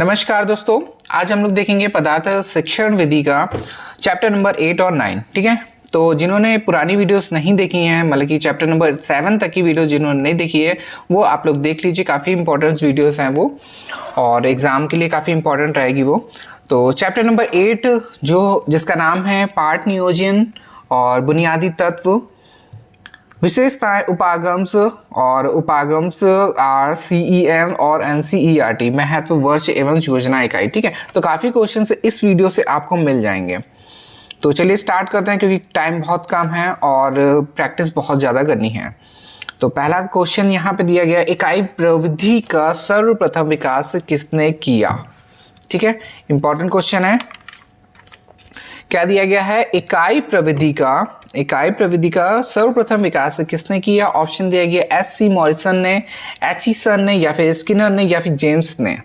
नमस्कार दोस्तों, आज हम लोग देखेंगे पदार्थ शिक्षण विधि का चैप्टर नंबर 8 और 9। ठीक है, तो जिन्होंने पुरानी वीडियोस नहीं देखी हैं, मतलब कि चैप्टर नंबर 7 तक की वीडियोस जिन्होंने नहीं देखी है वो आप लोग देख लीजिए। काफ़ी इंपॉर्टेंट वीडियोस हैं वो, और एग्जाम के लिए काफ़ी इंपॉर्टेंट रहेगी वो। तो चैप्टर नंबर 8 जिसका नाम है पाठ नियोजन और बुनियादी तत्व, विशेषताएं उपागम्स और उपागम्स RCEM और NCERT महत्व वर्ष एवं योजना इकाई। ठीक है, तो काफ़ी क्वेश्चन इस वीडियो से आपको मिल जाएंगे। तो चलिए स्टार्ट करते हैं, क्योंकि टाइम बहुत कम है और प्रैक्टिस बहुत ज़्यादा करनी है। तो पहला क्वेश्चन यहाँ पे दिया गया, इकाई प्रविधि का सर्वप्रथम विकास किसने किया। ठीक है, इंपॉर्टेंट क्वेश्चन है। क्या दिया गया है, इकाई प्रविधि का सर्वप्रथम विकास किसने किया। ऑप्शन दिया गया SC मॉरिसन ने, एचिसन ने, या फिर स्किनर ने, या फिर जेम्स ने।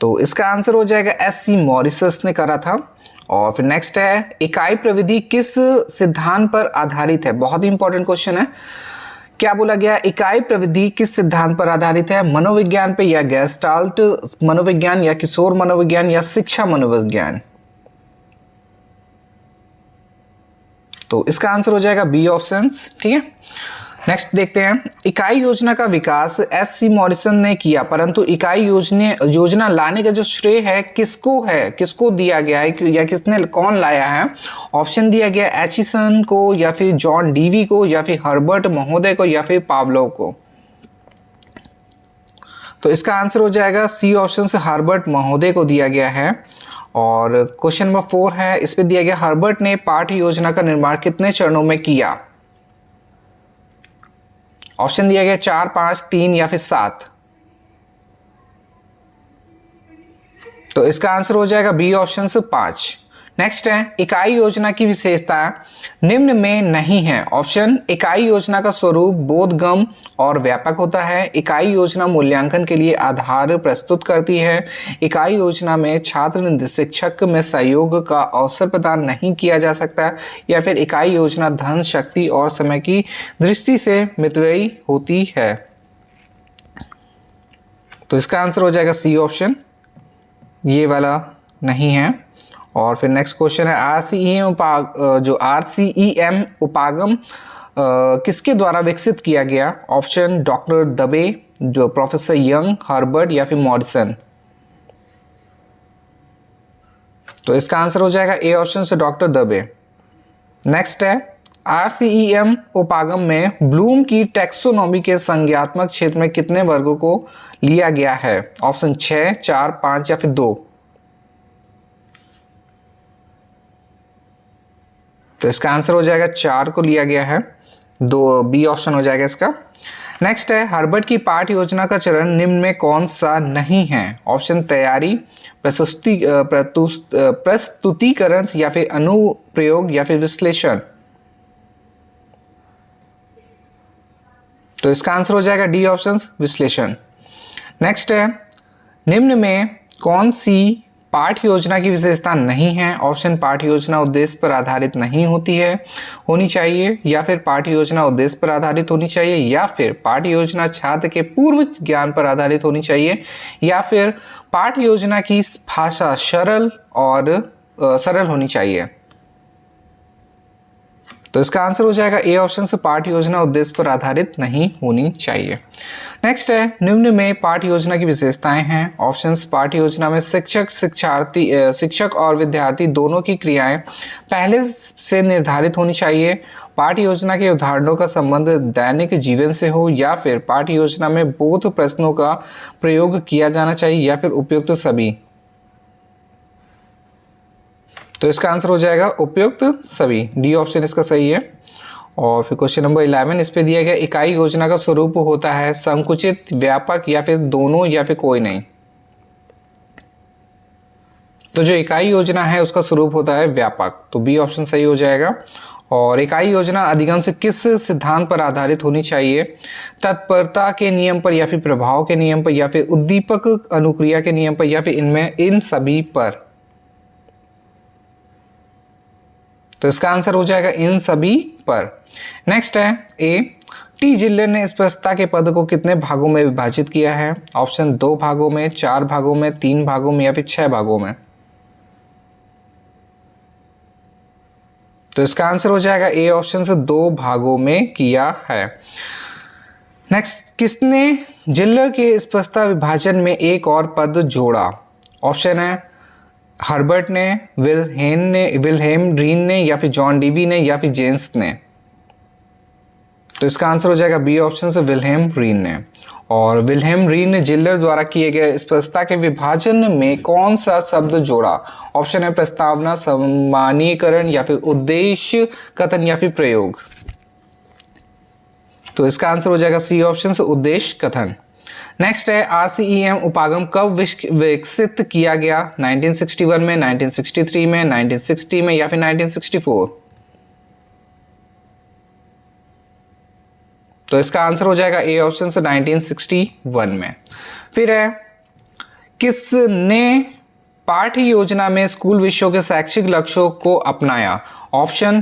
तो इसका आंसर हो जाएगा SC मॉरिसस ने करा था। और फिर नेक्स्ट है, इकाई प्रविधि किस सिद्धांत पर आधारित है। बहुत ही इंपॉर्टेंट क्वेश्चन है। क्या बोला गया, इकाई प्रविधि किस सिद्धांत पर आधारित है। मनोविज्ञान पे, या गेस्टाल्ट मनोविज्ञान, या किशोर मनोविज्ञान, या शिक्षा मनोविज्ञान। तो इसका आंसर हो जाएगा बी ऑप्शंस। ठीक है, नेक्स्ट देखते हैं, इकाई योजना का विकास SC मॉरिसन ने किया, परंतु इकाई योजना लाने का जो श्रेय है किसको दिया गया है, या कौन लाया है। ऑप्शन दिया गया एचिसन को, या फिर जॉन डीवी को, या फिर हर्बर्ट महोदय को, या फिर पावलोव को। तो इसका आंसर हो जाएगा सी ऑप्शन से हर्बर्ट महोदय को दिया गया है। और क्वेश्चन नंबर 4 है, इस पे दिया गया, हर्बर्ट ने पाठ्य योजना का निर्माण कितने चरणों में किया। ऑप्शन दिया गया 4, 5, 3 या फिर 7। तो इसका आंसर हो जाएगा बी ऑप्शन से 5। नेक्स्ट है, इकाई योजना की विशेषता निम्न में नहीं है। ऑप्शन, इकाई योजना का स्वरूप बोधगम्य और व्यापक होता है। इकाई योजना मूल्यांकन के लिए आधार प्रस्तुत करती है। इकाई योजना में छात्र शिक्षक में सहयोग का अवसर प्रदान नहीं किया जा सकता। या फिर इकाई योजना धन, शक्ति और समय की दृष्टि से मितव्ययी होती है। तो इसका आंसर हो जाएगा सी ऑप्शन, ये वाला नहीं है। और फिर नेक्स्ट क्वेश्चन है, RCEM उपागम किसके द्वारा विकसित किया गया। ऑप्शन, डॉक्टर दबे, जो प्रोफेसर यंग, हर्बर्ट, या फिर मॉरिसन। तो इसका आंसर हो जाएगा ए ऑप्शन से डॉक्टर दबे। नेक्स्ट है, RCEM उपागम में ब्लूम की टैक्सोनॉमी के संज्ञात्मक क्षेत्र में कितने वर्गों को लिया गया है। ऑप्शन 6, 4, 5 या फिर 2। तो इसका आंसर हो जाएगा 4 को लिया गया है, 2 बी ऑप्शन हो जाएगा इसका। नेक्स्ट है, हर्बर्ट की पाठ योजना का चरण निम्न में कौन सा नहीं है। ऑप्शन, तैयारी, प्रस्तुतिकरण, या फिर अनुप्रयोग, या फिर विश्लेषण। तो इसका आंसर हो जाएगा डी ऑप्शन, विश्लेषण। नेक्स्ट है, निम्न में कौन सी पाठ्य योजना की विशेषता नहीं है। ऑप्शन, पाठ्य योजना उद्देश्य पर आधारित नहीं होनी चाहिए, या फिर पाठ्य योजना उद्देश्य पर आधारित होनी चाहिए, या फिर पाठ्य योजना छात्र के पूर्व ज्ञान पर आधारित होनी चाहिए, या फिर पाठ्य योजना की भाषा सरल होनी चाहिए। तो इसका आंसर हो जाएगा ए ऑप्शन से पाठ्य योजना उद्देश्य पर आधारित नहीं होनी चाहिए। नेक्स्ट है, निम्न में पाठ्य योजना की विशेषताएं हैं। ऑप्शंस, पाठ्य योजना में शिक्षक और विद्यार्थी दोनों की क्रियाएं पहले से निर्धारित होनी चाहिए। पाठ्य योजना के उदाहरणों का संबंध दैनिक जीवन से हो, या फिर पाठ्य योजना में बोध प्रश्नों का प्रयोग किया जाना चाहिए, या फिर उपयुक्त सभी। तो इसका आंसर हो जाएगा उपयुक्त सभी, डी ऑप्शन इसका सही है। और फिर क्वेश्चन नंबर 11, इस पे दिया गया, इकाई योजना का स्वरूप होता है संकुचित, व्यापक, या फिर दोनों, या फिर कोई नहीं। तो जो इकाई योजना है उसका स्वरूप होता है व्यापक, तो बी ऑप्शन सही हो जाएगा। और इकाई योजना अधिगम से किस सिद्धांत पर आधारित होनी चाहिए। तत्परता के नियम पर, या फिर प्रभाव के नियम पर, या फिर उद्दीपक अनुक्रिया के नियम पर, या फिर इन सभी पर। तो इसका आंसर हो जाएगा इन सभी पर। नेक्स्ट है ए, टी जिल्लर ने स्पष्टता के पद को कितने भागों में विभाजित किया है? ऑप्शन 2 भागों में, 4 भागों में, 3 भागों में या फिर 6 भागों में। तो इसका आंसर हो जाएगा ए ऑप्शन से 2 भागों में किया है। नेक्स्ट, किसने जिल्लर के स्पष्टता विभाजन में एक और पद जोड़ा? ऑप्शन है हर्बर्ट ने, विल्हेम रीन ने या फिर जॉन डीवी ने या फिर जेम्स ने। तो इसका आंसर हो जाएगा बी ऑप्शन से विल्हेम रीन ने। और विल्हेम रीन ने जिल्लर द्वारा किए गए स्पष्टता के विभाजन में कौन सा शब्द जोड़ा? ऑप्शन है प्रस्तावना, सामान्यीकरण या फिर उद्देश्य कथन या फिर प्रयोग। तो इसका आंसर हो जाएगा सी ऑप्शन से उद्देश्य कथन। नेक्स्ट है RCEM उपागम कब विकसित किया गया? 1961 में, 1963 में, 1960 में या फिर 1964। तो इसका आंसर हो जाएगा ए ऑप्शन से 1961 में। फिर है किसने पाठ्य योजना में स्कूल विषयों के शैक्षिक लक्ष्यों को अपनाया? ऑप्शन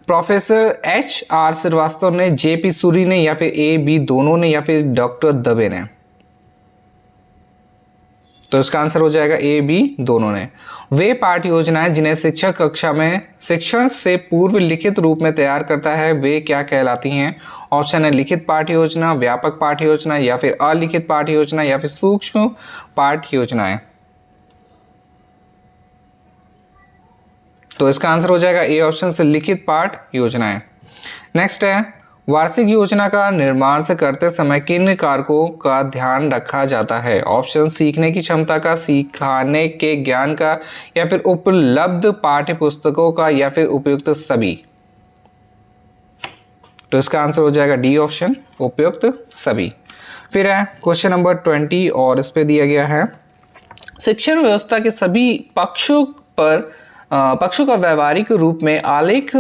प्रोफेसर HR श्रीवास्तव ने, JP सूरी ने या फिर AB दोनों ने या फिर डॉक्टर दवे ने। तो इसका आंसर हो जाएगा AB दोनों ने। वे पाठ्य योजनाएं जिन्हें शिक्षक कक्षा में शिक्षण से पूर्व लिखित रूप में तैयार करता है वे क्या कहलाती हैं? ऑप्शन है लिखित पाठ्य योजना, व्यापक पाठ्य योजना या फिर अलिखित पाठ्य योजना या फिर सूक्ष्म पाठ्य योजनाएं। तो इसका आंसर हो जाएगा ए ऑप्शन से लिखित पाठ्य योजनाएं। नेक्स्ट है वार्षिक योजना का निर्माण से करते समय किन कारकों का ध्यान रखा जाता है? ऑप्शन सीखने की क्षमता का, सिखाने के ज्ञान का या फिर उपलब्ध पाठ्य पुस्तकों का या फिर उपयुक्त सभी। तो इसका आंसर हो जाएगा डी ऑप्शन उपयुक्त सभी। फिर है क्वेश्चन नंबर 20 और इस पे दिया गया है शिक्षण व्यवस्था के सभी पक्षों का व्यवहारिक रूप में आलेख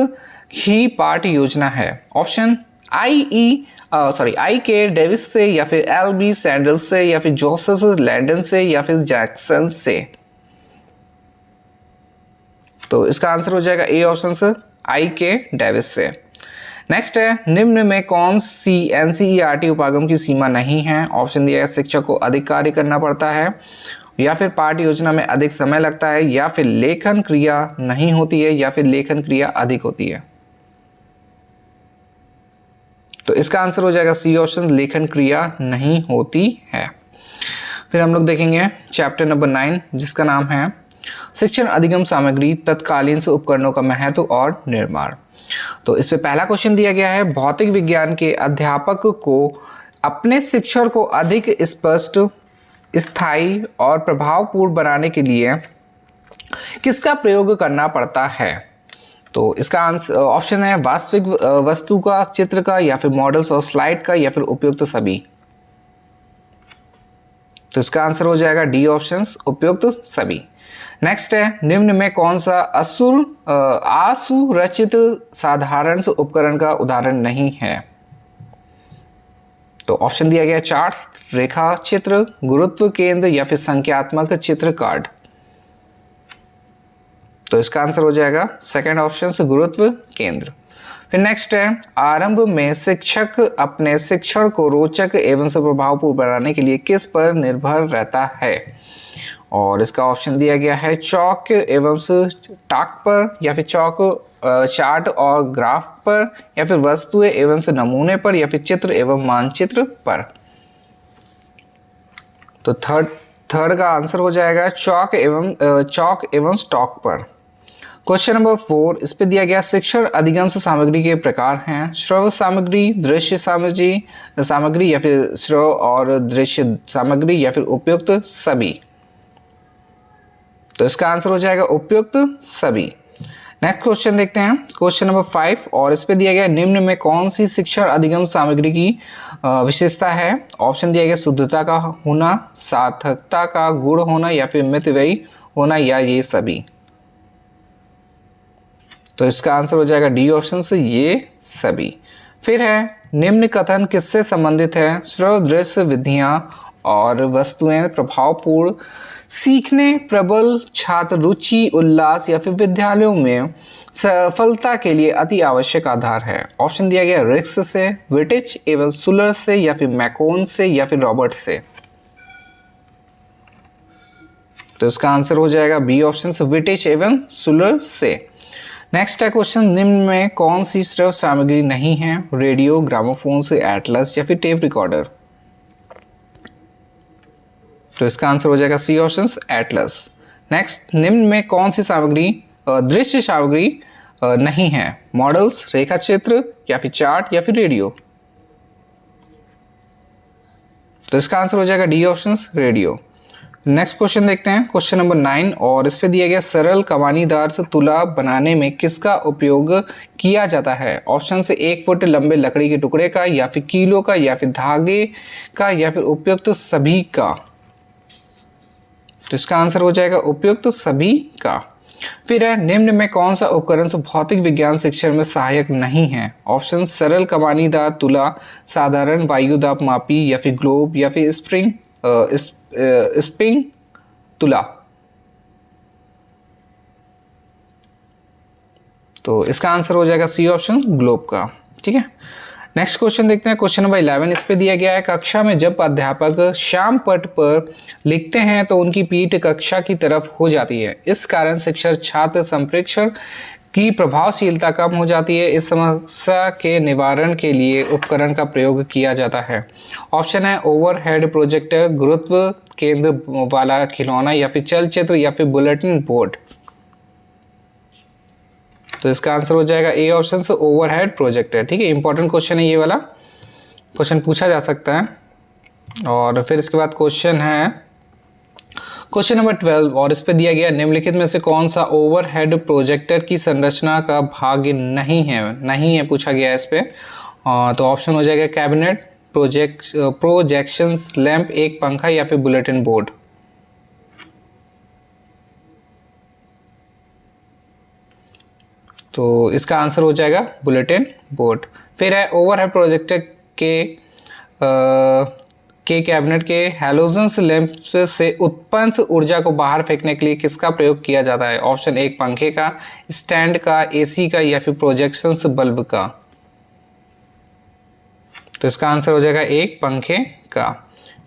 ही पाठ्य योजना है। ऑप्शन आई के डेविस से या फिर LB सैंडल्स से या फिर जोसेफ लैंडन से या फिर जैक्सन से। तो इसका आंसर हो जाएगा ए ऑप्शन से आई के डेविस से। नेक्स्ट है निम्न में कौन सी NCERT उपागम की सीमा नहीं है? ऑप्शन दिया है शिक्षक को अधिक कार्य करना पड़ता है या फिर पाठ्य योजना में अधिक समय लगता है या फिर लेखन क्रिया नहीं होती है या फिर लेखन क्रिया अधिक होती है। तो इसका आंसर हो जाएगा सी ऑप्शन लेखन क्रिया नहीं होती है। फिर हम लोग देखेंगे चैप्टर नंबर 9 जिसका नाम है शिक्षण अधिगम सामग्री तत्कालीन से उपकरणों का महत्व और निर्माण। तो इस पे पहला क्वेश्चन दिया गया है भौतिक विज्ञान के अध्यापक को अपने शिक्षण को अधिक स्पष्ट, स्थायी और प्रभावपूर्ण बनाने के लिए किसका प्रयोग करना पड़ता है? तो इसका आंसर ऑप्शन है वास्तविक वस्तु का, चित्र का या फिर मॉडल्स और स्लाइड का या फिर उपयुक्त सभी। तो इसका आंसर हो जाएगा डी ऑप्शन उपयुक्त सभी। नेक्स्ट है निम्न में कौन सा असुरचित साधारण से उपकरण का उदाहरण नहीं है? तो ऑप्शन दिया गया चार्ट्स, रेखा चित्र, गुरुत्व केंद्र या फिर संख्यात्मक चित्र कार्ड। तो इसका आंसर हो जाएगा सेकंड ऑप्शन से गुरुत्व केंद्र। फिर नेक्स्ट है आरंभ में शिक्षक अपने शिक्षण को रोचक एवं से प्रभावपूर्ण बनाने के लिए किस पर निर्भर रहता है? और इसका ऑप्शन दिया गया है चौक एवं टाक पर या फिर चार्ट और ग्राफ पर या फिर वस्तुएं एवं से नमूने पर या फिर चित्र एवं मानचित्र पर। तो थर्ड का आंसर हो जाएगा चौक एवं स्टॉक पर। क्वेश्चन नंबर 4 इस पे दिया गया शिक्षण अधिगम सामग्री के प्रकार हैं श्रव्य सामग्री, दृश्य सामग्री या फिर श्रव्य और दृश्य सामग्री या फिर उपयुक्त सभी। तो इसका आंसर हो जाएगा उपयुक्त सभी। नेक्स्ट क्वेश्चन देखते हैं क्वेश्चन नंबर 5 और इस पे दिया गया निम्न में कौन सी शिक्षण अधिगम सामग्री की विशेषता है? ऑप्शन दिया गया शुद्धता का होना, सार्थकता का गुण होना या फिर मितव्ययी होना या ये सभी। तो इसका आंसर हो जाएगा डी ऑप्शन से ये सभी। फिर है निम्न कथन किससे संबंधित है? श्रव्य दृश्य विधियां और वस्तुएं प्रभावपूर्ण सीखने, प्रबल छात्र रुचि, उल्लास या फिर विद्यालयों में सफलता के लिए अति आवश्यक आधार है? ऑप्शन दिया गया रिक्स से, विटिच एवं सुलर से, या फिर मैकोन से, या फिर रॉबर्ट से। तो इसका आंसर हो जाएगा बी ऑप्शन से, विटिच एवं सुलर से। नेक्स्ट है क्वेश्चन, निम्न में कौन सी श्रव्य सामग्री नहीं है? रेडियो, ग्रामोफोन से, एटलस या फिर टेप रिकॉर्डर। तो इसका आंसर हो जाएगा सी ऑप्शन एटलस। नेक्स्ट, निम्न में कौन सी सामग्री दृश्य सामग्री नहीं है? मॉडल्स, रेखा चित्र या फिर चार्ट या फिर रेडियो। तो इसका आंसर हो जाएगा D option radio. Next question देखते हैं, क्वेश्चन नंबर 9, और इस पे दिया गया सरल कमानीदार से तुला बनाने में किसका उपयोग किया जाता है? ऑप्शन से 1 फुट लंबे लकड़ी के टुकड़े का, या फिर कीलों का, या फिर धागे का, या फिर उपयुक्त सभी का। तो इसका आंसर हो जाएगा उपयुक्त सभी का। फिर है, निम्न में कौन सा उपकरण भौतिक विज्ञान शिक्षण में सहायक नहीं है? ऑप्शन सरल कमानीदार तुला, साधारण वायुदाब मापी, या फिर ग्लोब, या फिर स्प्रिंग तुला। तो इसका आंसर हो जाएगा सी ऑप्शन ग्लोब का। ठीक है, नेक्स्ट क्वेश्चन देखते हैं, क्वेश्चन नंबर 11। इस पे दिया गया है, कक्षा में जब अध्यापक श्याम पट पर लिखते हैं तो उनकी पीठ कक्षा की तरफ हो जाती है। इस कारण शिक्षक छात्र संप्रेक्षण की प्रभावशीलता कम हो जाती है। इस समस्या के निवारण के लिए उपकरण का प्रयोग किया जाता है। ऑप्शन है ओवरहेड प्रोजेक्टर, गुरुत्व केंद्र वाला खिलौना, या फिर चलचित्र, या फिर बुलेटिन बोर्ड। तो इसका आंसर हो जाएगा ए ऑप्शन से, ओवरहेड प्रोजेक्टर। ठीक है, इंपॉर्टेंट क्वेश्चन है, ये वाला क्वेश्चन पूछा जा सकता है। और फिर इसके बाद क्वेश्चन है क्वेश्चन नंबर 12, और इस पे दिया गया, निम्नलिखित में से कौन सा ओवरहेड प्रोजेक्टर की संरचना का भाग नहीं है पूछा गया है इस पे। तो ऑप्शन हो जाएगा कैबिनेट, प्रोजेक्शन लैंप, एक पंखा, या फिर बुलेटिन बोर्ड। तो इसका आंसर हो जाएगा बुलेटिन बोर्ड। फिर है ओवरहेड प्रोजेक्टर के कैबिनेट के हैलोजन लैंप से उत्पन्न ऊर्जा को बाहर फेंकने के लिए किसका प्रयोग किया जाता है? ऑप्शन एक पंखे का, स्टैंड का, एसी का, या फिर प्रोजेक्शन बल्ब का। तो इसका आंसर हो जाएगा एक पंखे का।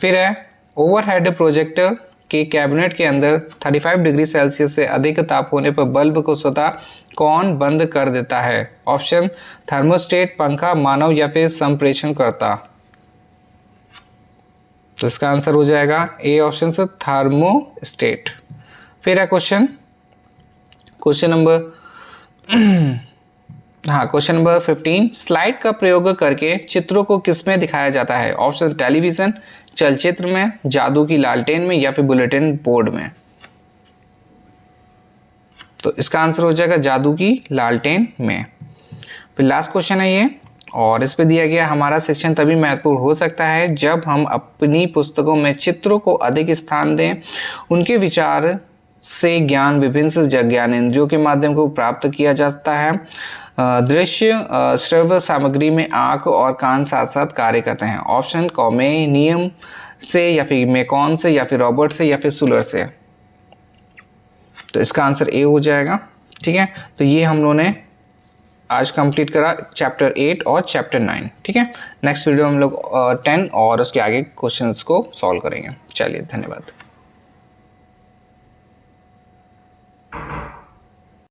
फिर है ओवरहेड प्रोजेक्टर के कैबिनेट के अंदर 35 डिग्री सेल्सियस से अधिक ताप होने पर बल्ब को स्वतः कौन बंद कर देता है? ऑप्शन थर्मोस्टेट, पंखा, मानव, या फिर संप्रेषणकर्ता। तो इसका आंसर हो जाएगा ए ऑप्शन से, थर्मोस्टेट। फिर है question number question number 15, slide का प्रयोग करके चित्रों को किसमें दिखाया जाता है? ऑप्शन टेलीविजन, चलचित्र में, जादू की लालटेन में, या फिर बुलेटिन बोर्ड में। तो इसका आंसर हो जाएगा जादू की लालटेन में। फिर लास्ट क्वेश्चन है ये, और इस पे दिया गया, हमारा शिक्षण तभी महत्वपूर्ण हो सकता है जब हम अपनी पुस्तकों में चित्रों को अधिक स्थान दें। उनके विचार से ज्ञान विभिन्न ज्ञानेंद्रियों के माध्यम को प्राप्त किया जाता है। दृश्य श्रव्य सामग्री में आंख और कान साथ साथ कार्य करते हैं। ऑप्शन कॉमेनियम से, या फिर मैकॉन से, या फिर रॉबर्ट से, या फिर सुलर से। तो इसका आंसर ए हो जाएगा। ठीक है, तो ये हम लोगों ने आज कंप्लीट करा चैप्टर 8 और चैप्टर 9। ठीक है, नेक्स्ट वीडियो हम लोग 10 और उसके आगे क्वेश्चंस को सॉल्व करेंगे। चलिए, धन्यवाद।